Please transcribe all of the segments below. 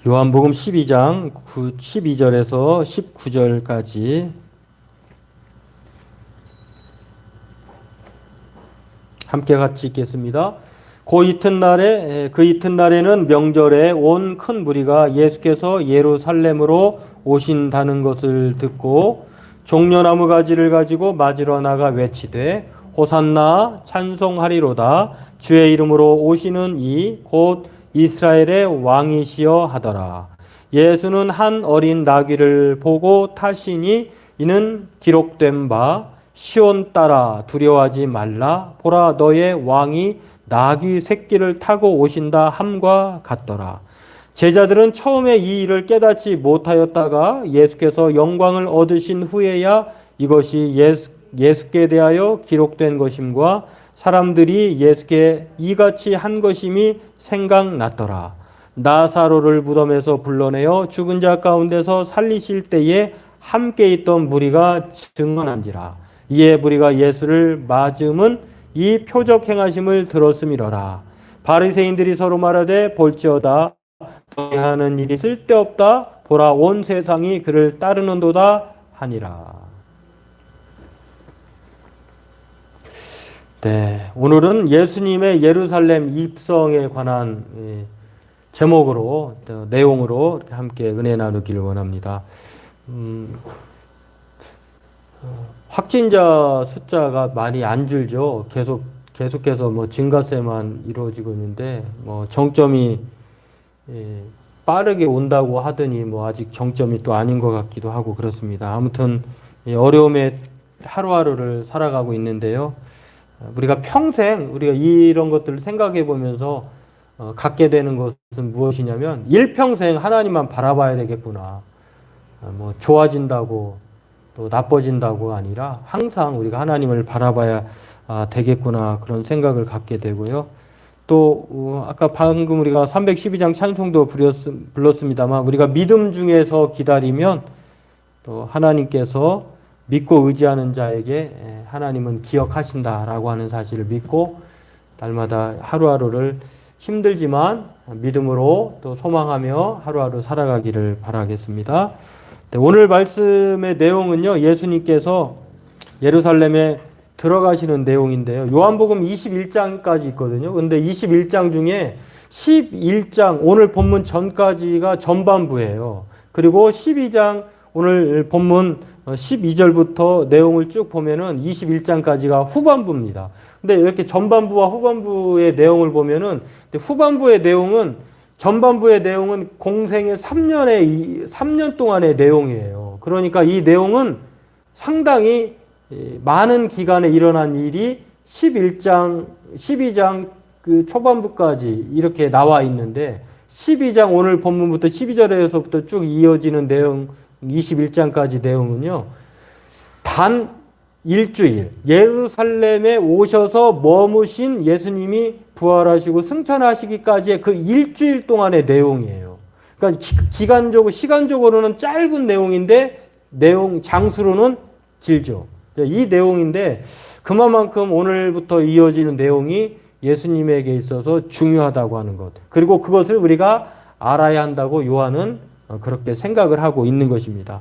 요한복음 12장 12절에서 19절까지 함께 같이 읽겠습니다. 그 이튿날에는 명절에 온 큰 무리가 예수께서 예루살렘으로 오신다는 것을 듣고 종려나무 가지를 가지고 맞으러 나가 외치되 호산나 찬송하리로다 주의 이름으로 오시는 이 곧 이스라엘의 왕이시여 하더라. 예수는 한 어린 나귀를 보고 타시니 이는 기록된 바 시온 딸아 두려워하지 말라 보라 너의 왕이 나귀 새끼를 타고 오신다 함과 같더라. 제자들은 처음에 이 일을 깨닫지 못하였다가 예수께서 영광을 얻으신 후에야 이것이 예수께 대하여 기록된 것임과 사람들이 예수께 이같이 한 것임이 생각났더라. 나사로를 무덤에서 불러내어 죽은 자 가운데서 살리실 때에 함께 있던 무리가 증언한지라. 이에 무리가 예수를 맞음은 이 표적 행하심을 들었음이러라. 바리새인들이 서로 말하되 볼지어다 너희 하는 일이 쓸데없다 보라 온 세상이 그를 따르는도다 하니라. 네, 오늘은 예수님의 예루살렘 입성에 관한 제목으로 내용으로 함께 은혜 나누기를 원합니다. 확진자 숫자가 많이 안 줄죠. 계속해서 뭐 증가세만 이루어지고 있는데 뭐 정점이 빠르게 온다고 하더니 뭐 아직 정점이 또 아닌 것 같기도 하고 그렇습니다. 아무튼 어려움에 하루하루를 살아가고 있는데요. 우리가 평생 우리가 이런 것들을 생각해 보면서 갖게 되는 것은 무엇이냐면 일평생 하나님만 바라봐야 되겠구나. 뭐 좋아진다고 또 나빠진다고 아니라 항상 우리가 하나님을 바라봐야 되겠구나 그런 생각을 갖게 되고요. 또 아까 방금 우리가 312장 찬송도 불렀습니다만 우리가 믿음 중에서 기다리면 또 하나님께서 믿고 의지하는 자에게 하나님은 기억하신다라고 하는 사실을 믿고 날마다 하루하루를 힘들지만 믿음으로 또 소망하며 하루하루 살아가기를 바라겠습니다. 네, 오늘 말씀의 내용은요. 예수님께서 예루살렘에 들어가시는 내용인데요. 요한복음 21장까지 있거든요. 근데 21장 중에 11장 오늘 본문 전까지가 전반부예요. 그리고 12장 오늘 본문 12절부터 내용을 쭉 보면은 21장까지가 후반부입니다. 근데 이렇게 전반부와 후반부의 내용을 보면은 후반부의 내용은 전반부의 내용은 공생의 3년 동안의 내용이에요. 그러니까 이 내용은 상당히 많은 기간에 일어난 일이 12장 그 초반부까지 이렇게 나와 있는데 12장 오늘 본문부터 12절에서부터 쭉 이어지는 내용 21장까지 내용은요. 단 일주일 예루살렘에 오셔서 머무신 예수님이 부활하시고 승천하시기까지의 그 일주일 동안의 내용이에요. 그러니까 시간적으로는 짧은 내용인데 장수로는 길죠. 이 내용인데 그만큼 오늘부터 이어지는 내용이 예수님에게 있어서 중요하다고 하는 것. 그리고 그것을 우리가 알아야 한다고 요한은 그렇게 생각을 하고 있는 것입니다.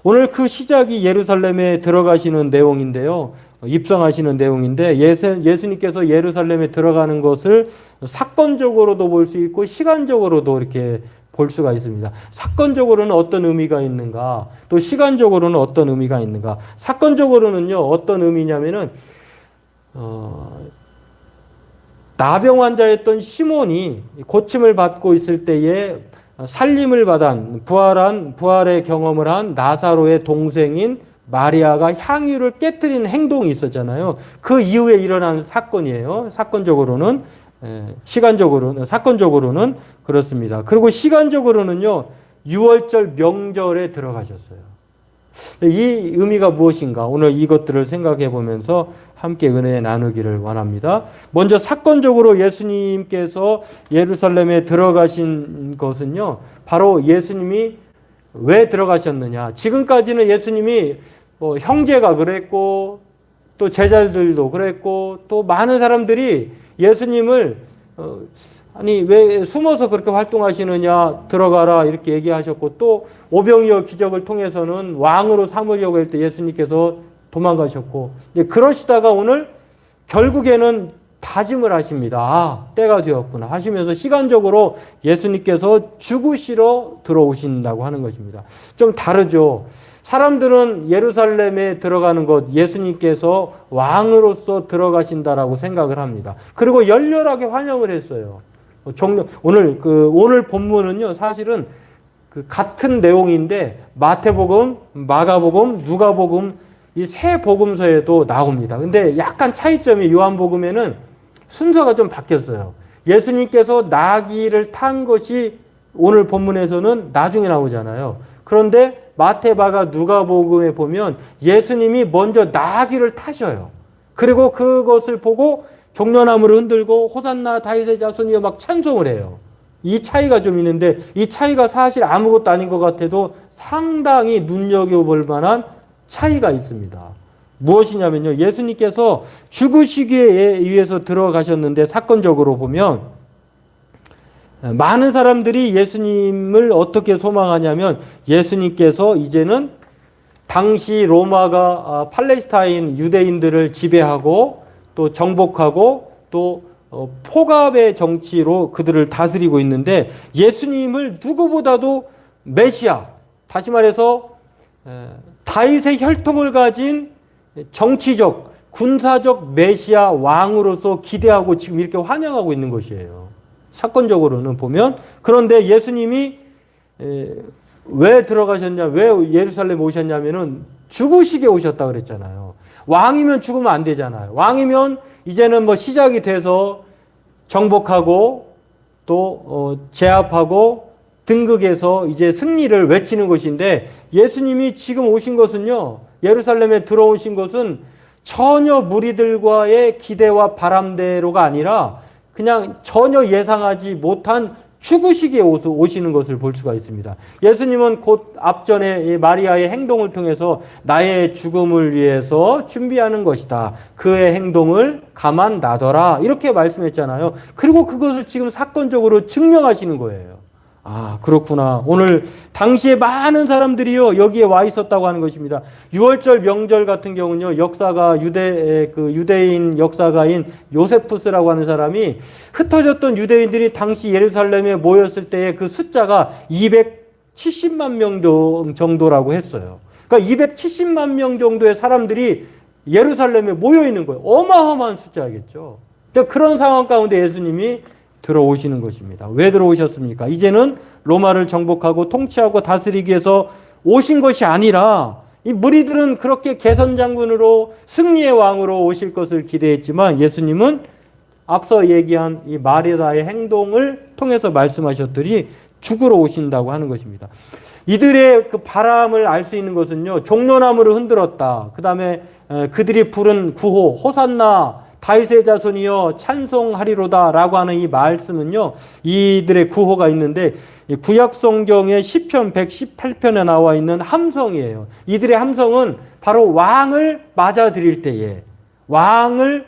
오늘 그 시작이 예루살렘에 들어가시는 내용인데요. 입성하시는 내용인데 예수님께서 예루살렘에 들어가는 것을 사건적으로도 볼 수 있고 시간적으로도 이렇게 볼 수가 있습니다. 사건적으로는 어떤 의미가 있는가? 또 시간적으로는 어떤 의미가 있는가? 사건적으로는요. 어떤 의미냐면은 나병 환자였던 시몬이 고침을 받고 있을 때에 살림을 받은 부활의 경험을 한 나사로의 동생인 마리아가 향유를 깨뜨린 행동이 있었잖아요. 그 이후에 일어난 사건이에요. 사건적으로는 사건적으로는 그렇습니다. 그리고 시간적으로는요. 6월절 명절에 들어가셨어요. 이 의미가 무엇인가? 오늘 이것들을 생각해 보면서 함께 은혜 나누기를 원합니다. 먼저 사건적으로 예수님께서 예루살렘에 들어가신 것은요. 바로 예수님이 왜 들어가셨느냐. 지금까지는 예수님이 형제가 그랬고 또 제자들도 그랬고 또 많은 사람들이 예수님을 아니 왜 숨어서 그렇게 활동하시느냐, 들어가라 이렇게 얘기하셨고, 또 오병이어 기적을 통해서는 왕으로 삼으려고 할 때 예수님께서 도망가셨고, 그러시다가 오늘 결국에는 다짐을 하십니다. 아, 때가 되었구나 하시면서 시간적으로 예수님께서 죽으시러 들어오신다고 하는 것입니다. 좀 다르죠. 사람들은 예루살렘에 들어가는 것, 예수님께서 왕으로서 들어가신다라고 생각을 합니다. 그리고 열렬하게 환영을 했어요. 오늘 본문은요, 사실은 그 같은 내용인데 마태복음, 마가복음, 누가복음 이 세 복음서에도 나옵니다. 근데 약간 차이점이 요한복음에는 순서가 좀 바뀌었어요. 예수님께서 나귀를 탄 것이 오늘 본문에서는 나중에 나오잖아요. 그런데 마태, 마가, 누가복음에 보면 예수님이 먼저 나귀를 타셔요. 그리고 그것을 보고 종려나무를 흔들고 호산나 다윗의 자손이여 막 찬송을 해요. 이 차이가 좀 있는데, 이 차이가 사실 아무것도 아닌 것 같아도 상당히 눈여겨볼 만한 차이가 있습니다. 무엇이냐면요, 예수님께서 죽으시기 위해서 들어가셨는데, 사건적으로 보면 많은 사람들이 예수님을 어떻게 소망하냐면, 예수님께서 이제는 당시 로마가 팔레스타인 유대인들을 지배하고 또 정복하고 또 포갑의 정치로 그들을 다스리고 있는데, 예수님을 누구보다도 메시아, 다시 말해서 다윗의 혈통을 가진 정치적, 군사적 메시아 왕으로서 기대하고 지금 이렇게 환영하고 있는 것이에요. 사건적으로는 보면. 그런데 예수님이 왜 들어가셨냐, 왜 예루살렘에 오셨냐면은 죽으시게 오셨다 그랬잖아요. 왕이면 죽으면 안 되잖아요. 왕이면 이제는 뭐 시작이 돼서 정복하고 또 제압하고 등극해서 이제 승리를 외치는 것인데, 예수님이 지금 오신 것은요, 예루살렘에 들어오신 것은 전혀 무리들과의 기대와 바람대로가 아니라 그냥 전혀 예상하지 못한 죽으시기에 오시는 것을 볼 수가 있습니다. 예수님은 곧 앞전에 마리아의 행동을 통해서 나의 죽음을 위해서 준비하는 것이다, 그의 행동을 가만 놔둬라, 이렇게 말씀했잖아요. 그리고 그것을 지금 사건적으로 증명하시는 거예요. 아, 그렇구나. 오늘 당시에 많은 사람들이요, 여기에 와 있었다고 하는 것입니다. 6월절 명절 같은 경우는요, 역사가 유대인 역사가인 요세푸스라고 하는 사람이 흩어졌던 유대인들이 당시 예루살렘에 모였을 때의 그 숫자가 270만 명 정도라고 했어요. 그러니까 270만 명 정도의 사람들이 예루살렘에 모여 있는 거예요. 어마어마한 숫자겠죠. 그런 상황 가운데 예수님이 들어오시는 것입니다. 왜 들어오셨습니까? 이제는 로마를 정복하고 통치하고 다스리기 위해서 오신 것이 아니라, 이 무리들은 그렇게 개선장군으로 승리의 왕으로 오실 것을 기대했지만, 예수님은 앞서 얘기한 이 마리아의 행동을 통해서 말씀하셨더니 죽으러 오신다고 하는 것입니다. 이들의 그 바람을 알 수 있는 것은요, 종려나무를 흔들었다, 그 다음에 그들이 부른 구호 호산나 다윗의 자손이여 찬송하리로다 라고 하는 이 말씀은요, 이들의 구호가 있는데 구약 성경의 시편 118편에 나와 있는 함성이에요. 이들의 함성은 바로 왕을 맞아들일 때에, 왕을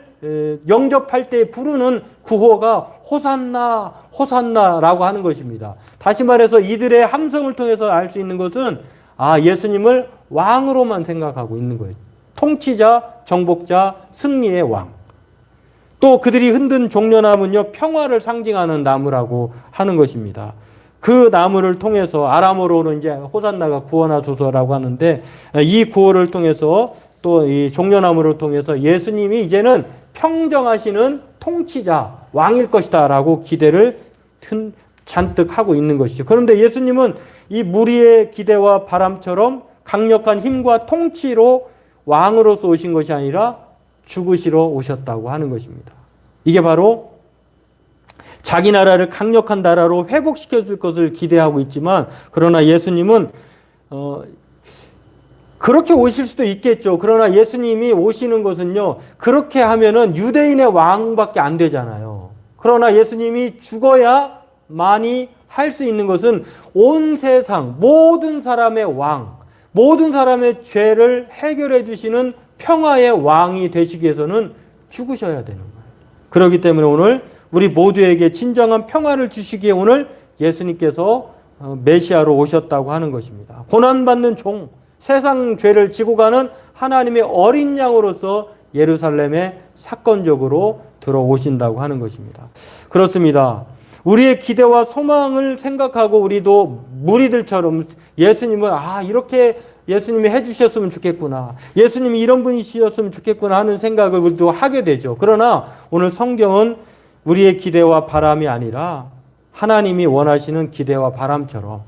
영접할 때 부르는 구호가 호산나 호산나라고 하는 것입니다. 다시 말해서 이들의 함성을 통해서 알 수 있는 것은, 아, 예수님을 왕으로만 생각하고 있는 거예요. 통치자, 정복자, 승리의 왕. 또 그들이 흔든 종려나무는요, 평화를 상징하는 나무라고 하는 것입니다. 그 나무를 통해서 아람어로는 이제 호산나가 구원하소서라고 하는데, 이 구호를 통해서 또 이 종려나무를 통해서 예수님이 이제는 평정하시는 통치자, 왕일 것이다라고 기대를 잔뜩 하고 있는 것이죠. 그런데 예수님은 이 무리의 기대와 바람처럼 강력한 힘과 통치로 왕으로서 오신 것이 아니라 죽으시러 오셨다고 하는 것입니다. 이게 바로 자기 나라를 강력한 나라로 회복시켜 줄 것을 기대하고 있지만, 그러나 예수님은 그렇게 오실 수도 있겠죠. 그러나 예수님이 오시는 것은요, 그렇게 하면은 유대인의 왕밖에 안 되잖아요. 그러나 예수님이 죽어야만이 할 수 있는 것은 온 세상 모든 사람의 왕, 모든 사람의 죄를 해결해 주시는 평화의 왕이 되시기 위해서는 죽으셔야 되는 거예요. 그렇기 때문에 오늘 우리 모두에게 진정한 평화를 주시기에 오늘 예수님께서 메시아로 오셨다고 하는 것입니다. 고난받는 종, 세상 죄를 지고 가는 하나님의 어린 양으로서 예루살렘에 사건적으로 들어오신다고 하는 것입니다. 그렇습니다. 우리의 기대와 소망을 생각하고 우리도 무리들처럼 예수님을 이렇게 예수님이 해주셨으면 좋겠구나, 예수님이 이런 분이셨으면 좋겠구나 하는 생각을 우리도 하게 되죠. 그러나 오늘 성경은 우리의 기대와 바람이 아니라 하나님이 원하시는 기대와 바람처럼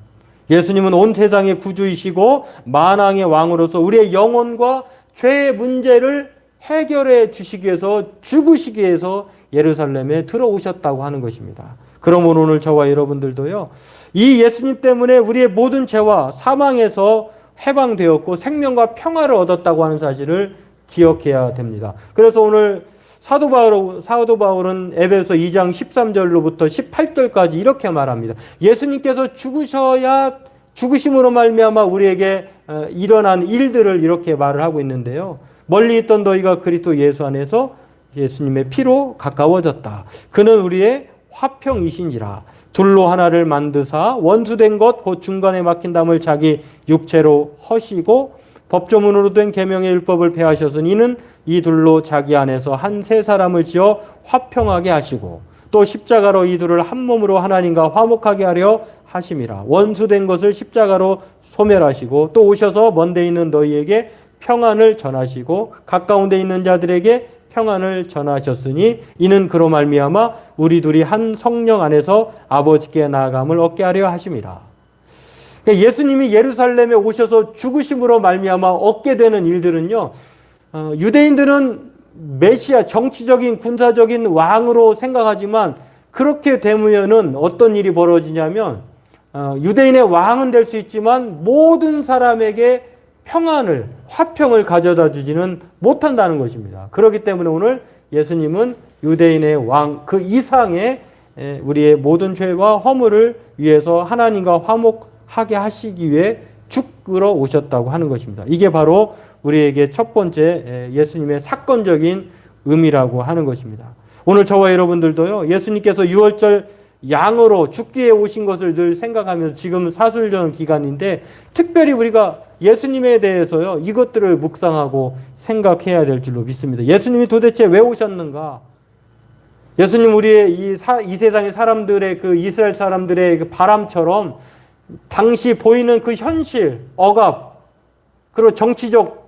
예수님은 온 세상의 구주이시고 만왕의 왕으로서 우리의 영혼과 죄의 문제를 해결해 주시기 위해서, 죽으시기 위해서 예루살렘에 들어오셨다고 하는 것입니다. 그러므로 오늘 저와 여러분들도요, 이 예수님 때문에 우리의 모든 죄와 사망에서 해방되었고 생명과 평화를 얻었다고 하는 사실을 기억해야 됩니다. 그래서 오늘 사도 바울은 에베소 2장 13절로부터 18절까지 이렇게 말합니다. 예수님께서 죽으심으로 말미암아 우리에게 일어난 일들을 이렇게 말을 하고 있는데요. 멀리 있던 너희가 그리스도 예수 안에서 예수님의 피로 가까워졌다. 그는 우리의 화평이신지라. 둘로 하나를 만드사 원수된 것 곧 중간에 막힌 담을 자기 육체로 허시고 법조문으로 된 계명의 율법을 폐하셨으니 이는 이 둘로 자기 안에서 한 세 사람을 지어 화평하게 하시고 또 십자가로 이 둘을 한 몸으로 하나님과 화목하게 하려 하심이라. 원수된 것을 십자가로 소멸하시고 또 오셔서 먼데 있는 너희에게 평안을 전하시고 가까운 데 있는 자들에게 평안을 전하셨으니 이는 그로 말미암아 우리 둘이 한 성령 안에서 아버지께 나아감을 얻게 하려 하심이라. 그러니까 예수님이 예루살렘에 오셔서 죽으심으로 말미암아 얻게 되는 일들은요, 유대인들은 메시아, 정치적인 군사적인 왕으로 생각하지만 그렇게 되면은 어떤 일이 벌어지냐면 유대인의 왕은 될 수 있지만 모든 사람에게 평안을, 화평을 가져다 주지는 못한다는 것입니다. 그렇기 때문에 오늘 예수님은 유대인의 왕, 그 이상의 우리의 모든 죄와 허물을 위해서 하나님과 화목하게 하시기 위해 죽으러 오셨다고 하는 것입니다. 이게 바로 우리에게 첫 번째 예수님의 사건적인 의미라고 하는 것입니다. 오늘 저와 여러분들도요, 예수님께서 유월절 양으로 죽기 위해 오신 것을 늘 생각하면서 지금 사순절 기간인데 특별히 우리가 예수님에 대해서요, 이것들을 묵상하고 생각해야 될 줄로 믿습니다. 예수님이 도대체 왜 오셨는가? 예수님 우리의 이 세상의 사람들의 그 이스라엘 사람들의 그 바람처럼 당시 보이는 그 현실, 억압, 그리고 정치적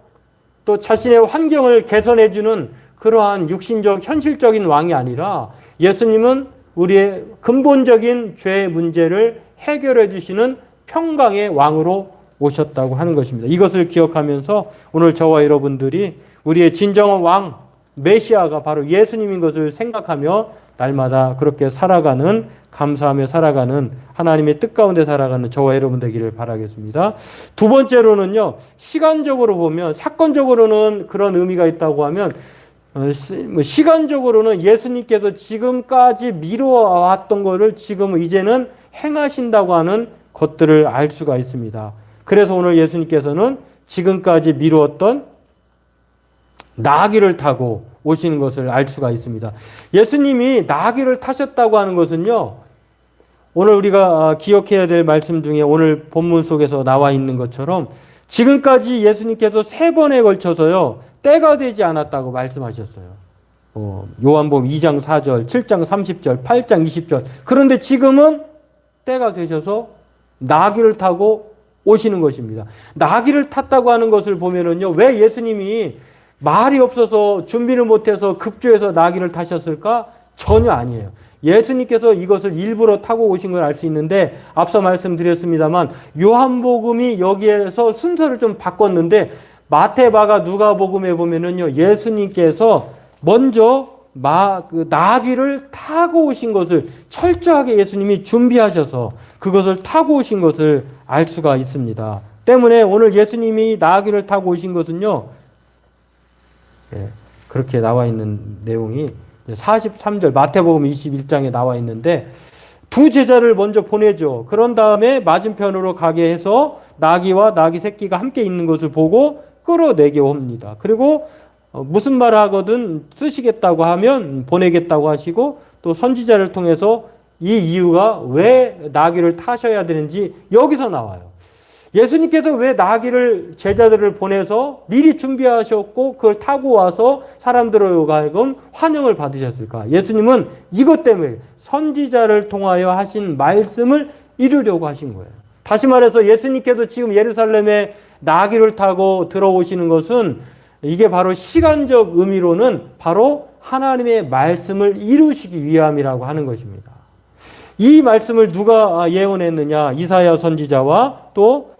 또 자신의 환경을 개선해주는 그러한 육신적 현실적인 왕이 아니라 예수님은 우리의 근본적인 죄의 문제를 해결해 주시는 평강의 왕으로 오셨다고 하는 것입니다. 이것을 기억하면서 오늘 저와 여러분들이 우리의 진정한 왕, 메시아가 바로 예수님인 것을 생각하며 날마다 그렇게 살아가는, 감사하며 살아가는, 하나님의 뜻 가운데 살아가는 저와 여러분 되기를 바라겠습니다. 두 번째로는요, 시간적으로 보면, 사건적으로는 그런 의미가 있다고 하면 시간적으로는 예수님께서 지금까지 미루어왔던 것을 지금 이제는 행하신다고 하는 것들을 알 수가 있습니다. 그래서 오늘 예수님께서는 지금까지 미루었던 나귀를 타고 오시는 것을 알 수가 있습니다. 예수님이 나귀를 타셨다고 하는 것은요, 오늘 우리가 기억해야 될 말씀 중에 오늘 본문 속에서 나와 있는 것처럼 지금까지 예수님께서 3번에 걸쳐서요, 때가 되지 않았다고 말씀하셨어요. 요한복음 2장 4절, 7장 30절, 8장 20절. 그런데 지금은 때가 되셔서 나귀를 타고 오시는 것입니다. 나귀를 탔다고 하는 것을 보면은요, 왜 예수님이 말이 없어서 준비를 못해서 급조해서 나귀를 타셨을까? 전혀 아니에요. 예수님께서 이것을 일부러 타고 오신 걸 알 수 있는데 앞서 말씀드렸습니다만 요한복음이 여기에서 순서를 좀 바꿨는데 마태, 마가, 누가복음에 보면은요, 예수님께서 먼저 나귀를 타고 오신 것을 철저하게 예수님이 준비하셔서 그것을 타고 오신 것을 알 수가 있습니다. 때문에 오늘 예수님이 나귀를 타고 오신 것은요, 그렇게 나와 있는 내용이 43절 마태복음 21장에 나와 있는데 두 제자를 먼저 보내죠. 그런 다음에 맞은편으로 가게 해서 나귀와 나귀 새끼가 함께 있는 것을 보고 끌어내게 옵니다. 그리고 무슨 말을 하거든 쓰시겠다고 하면 보내겠다고 하시고 또 선지자를 통해서 이 이유가 왜 나귀를 타셔야 되는지 여기서 나와요. 예수님께서 왜 나귀를 제자들을 보내서 미리 준비하셨고 그걸 타고 와서 사람들로 하여금 환영을 받으셨을까? 예수님은 이것 때문에 선지자를 통하여 하신 말씀을 이루려고 하신 거예요. 다시 말해서 예수님께서 지금 예루살렘에 나귀를 타고 들어오시는 것은 이게 바로 시간적 의미로는 바로 하나님의 말씀을 이루시기 위함이라고 하는 것입니다. 이 말씀을 누가 예언했느냐? 이사야 선지자와 또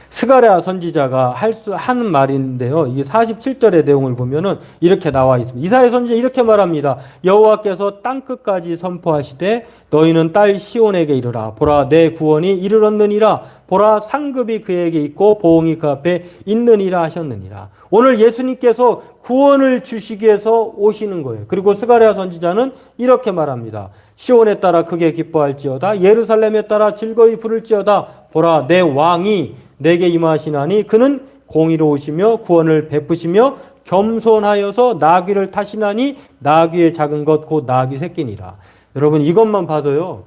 스가랴 선지자가 하는 말인데요. 이 47절의 내용을 보면은 이렇게 나와 있습니다. 이사야 선지자 이렇게 말합니다. 여호와께서 땅 끝까지 선포하시되 너희는 딸 시온에게 이르라. 보라 내 구원이 이르렀느니라. 보라 상급이 그에게 있고 보응이 그 앞에 있느니라 하셨느니라. 오늘 예수님께서 구원을 주시기 위해서 오시는 거예요. 그리고 스가랴 선지자는 이렇게 말합니다. 시온에 따라 크게 기뻐할지어다. 예루살렘에 따라 즐거이 부를지어다. 보라 내 왕이 내게 임하시나니 그는 공의로우시며 구원을 베푸시며 겸손하여서 나귀를 타시나니 나귀의 작은 것 곧 나귀 새끼니라. 여러분 이것만 봐도요.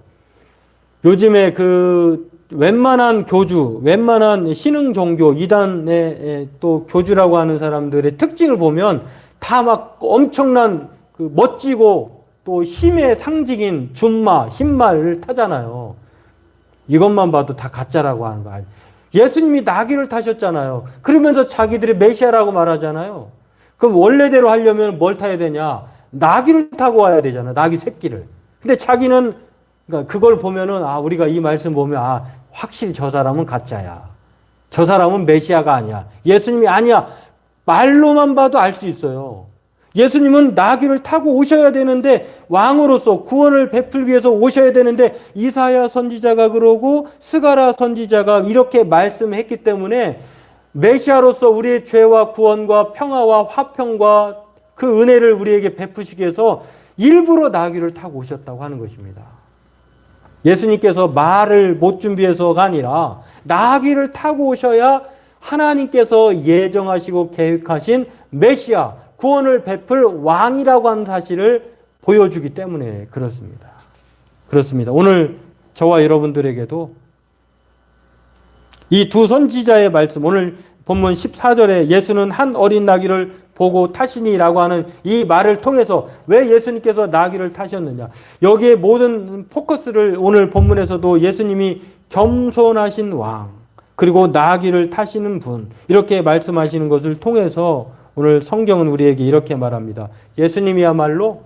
요즘에 그 웬만한 교주, 웬만한 신흥 종교 이단의 또 교주라고 하는 사람들의 특징을 보면 다 막 엄청난 그 멋지고 또 힘의 상징인 준마, 흰말을 타잖아요. 이것만 봐도 다 가짜라고 하는 거 아니에요. 예수님이 나귀를 타셨잖아요. 그러면서 자기들이 메시아라고 말하잖아요. 그럼 원래대로 하려면 뭘 타야 되냐? 나귀를 타고 와야 되잖아. 나귀 새끼를. 근데 자기는 그러니까 그걸 보면은 우리가 이 말씀 보면 확실히 저 사람은 가짜야. 저 사람은 메시아가 아니야. 예수님이 아니야. 말로만 봐도 알 수 있어요. 예수님은 나귀를 타고 오셔야 되는데 왕으로서 구원을 베풀기 위해서 오셔야 되는데 이사야 선지자가 그러고 스가랴 선지자가 이렇게 말씀했기 때문에 메시아로서 우리의 죄와 구원과 평화와 화평과 그 은혜를 우리에게 베푸시기 위해서 일부러 나귀를 타고 오셨다고 하는 것입니다. 예수님께서 말을 못 준비해서가 아니라 나귀를 타고 오셔야 하나님께서 예정하시고 계획하신 메시아 구원을 베풀 왕이라고 하는 사실을 보여주기 때문에 그렇습니다. 그렇습니다. 오늘 저와 여러분들에게도 이 두 선지자의 말씀, 오늘 본문 14절에 예수는 한 어린 나귀를 보고 타시니라고 하는 이 말을 통해서 왜 예수님께서 나귀를 타셨느냐. 여기에 모든 포커스를 오늘 본문에서도 예수님이 겸손하신 왕, 그리고 나귀를 타시는 분, 이렇게 말씀하시는 것을 통해서 오늘 성경은 우리에게 이렇게 말합니다. 예수님이야말로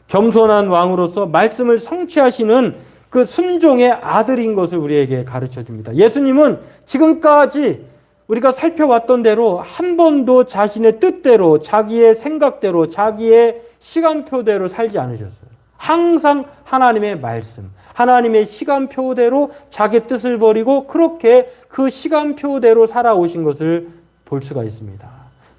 겸손한 왕으로서 말씀을 성취하시는 그 순종의 아들인 것을 우리에게 가르쳐 줍니다. 예수님은 지금까지 우리가 살펴왔던 대로 한 번도 자신의 뜻대로, 자기의 생각대로, 자기의 시간표대로 살지 않으셨어요. 항상 하나님의 말씀, 하나님의 시간표대로 자기 뜻을 버리고 그렇게 그 시간표대로 살아오신 것을 볼 수가 있습니다.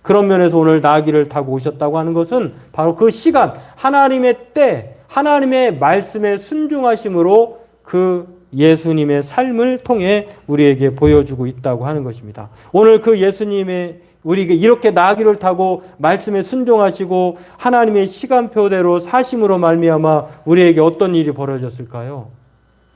그런 면에서 오늘 나귀를 타고 오셨다고 하는 것은 바로 그 시간, 하나님의 때, 하나님의 말씀에 순종하심으로 그 예수님의 삶을 통해 우리에게 보여주고 있다고 하는 것입니다. 오늘 그 예수님의 우리에게 이렇게 나귀를 타고 말씀에 순종하시고 하나님의 시간표대로 사심으로 말미암아 우리에게 어떤 일이 벌어졌을까요?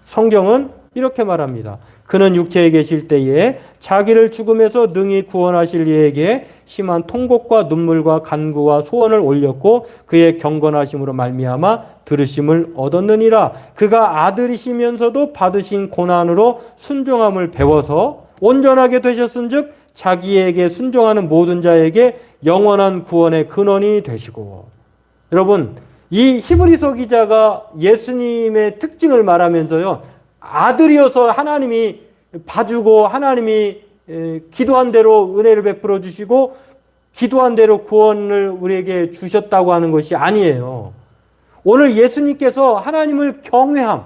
성경은 이렇게 말합니다. 그는 육체에 계실 때에 자기를 죽음에서 능히 구원하실 이에게 심한 통곡과 눈물과 간구와 소원을 올렸고 그의 경건하심으로 말미암아 들으심을 얻었느니라. 그가 아들이시면서도 받으신 고난으로 순종함을 배워서 온전하게 되셨은즉 자기에게 순종하는 모든 자에게 영원한 구원의 근원이 되시고. 여러분, 이 히브리서 기자가 예수님의 특징을 말하면서요, 아들이어서 하나님이 봐주고 하나님이 기도한 대로 은혜를 베풀어 주시고 기도한 대로 구원을 우리에게 주셨다고 하는 것이 아니에요. 오늘 예수님께서 하나님을 경외함.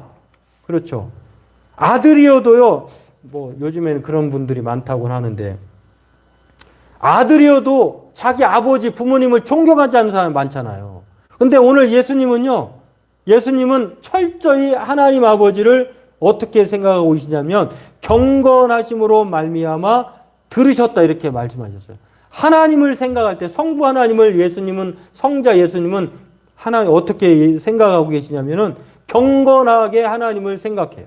그렇죠. 아들이어도요, 요즘에는 그런 분들이 많다고 하는데, 아들이어도 자기 아버지, 부모님을 존경하지 않는 사람이 많잖아요. 근데 오늘 예수님은요, 예수님은 철저히 하나님 아버지를 어떻게 생각하고 계시냐면 경건하심으로 말미암아 들으셨다 이렇게 말씀하셨어요. 하나님을 생각할 때 성부 하나님을 예수님은 성자 예수님은 하나님 어떻게 생각하고 계시냐면은 경건하게 하나님을 생각해요.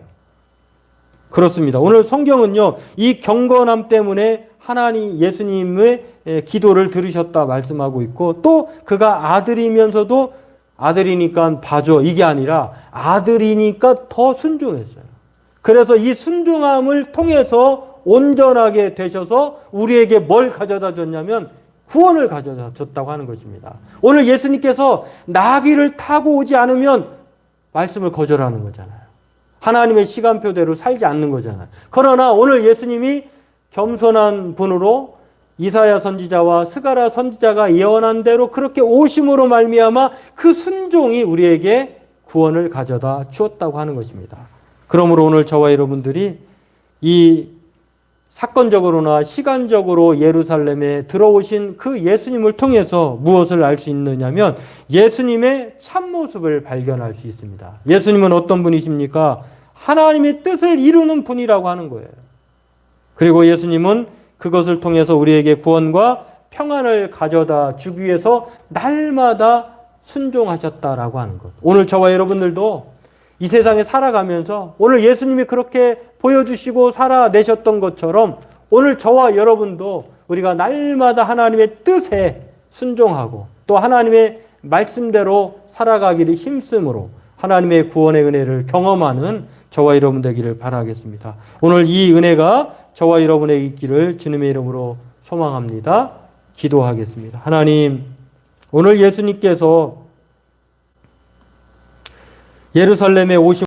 그렇습니다. 오늘 성경은요, 이 경건함 때문에 하나님 예수님의 기도를 들으셨다 말씀하고 있고, 또 그가 아들이면서도 아들이니까 봐줘 이게 아니라 아들이니까 더 순종했어요. 그래서 이 순종함을 통해서 온전하게 되셔서 우리에게 뭘 가져다 줬냐면 구원을 가져다 줬다고 하는 것입니다. 오늘 예수님께서 나귀를 타고 오지 않으면 말씀을 거절하는 거잖아요. 하나님의 시간표대로 살지 않는 거잖아요. 그러나 오늘 예수님이 겸손한 분으로 이사야 선지자와 스가랴 선지자가 예언한 대로 그렇게 오심으로 말미암아 그 순종이 우리에게 구원을 가져다 주었다고 하는 것입니다. 그러므로 오늘 저와 여러분들이 이 사건적으로나 시간적으로 예루살렘에 들어오신 그 예수님을 통해서 무엇을 알 수 있느냐면 예수님의 참모습을 발견할 수 있습니다. 예수님은 어떤 분이십니까? 하나님의 뜻을 이루는 분이라고 하는 거예요. 그리고 예수님은 그것을 통해서 우리에게 구원과 평안을 가져다 주기 위해서 날마다 순종하셨다라고 하는 것. 오늘 저와 여러분들도 이 세상에 살아가면서 오늘 예수님이 그렇게 보여주시고 살아내셨던 것처럼 오늘 저와 여러분도 우리가 날마다 하나님의 뜻에 순종하고 또 하나님의 말씀대로 살아가기를 힘쓰므로 하나님의 구원의 은혜를 경험하는 저와 여러분 되기를 바라겠습니다. 오늘 이 은혜가 저와 여러분에게 있기를 주님의 이름으로 소망합니다. 기도하겠습니다. 하나님, 오늘 예수님께서 예루살렘에 오신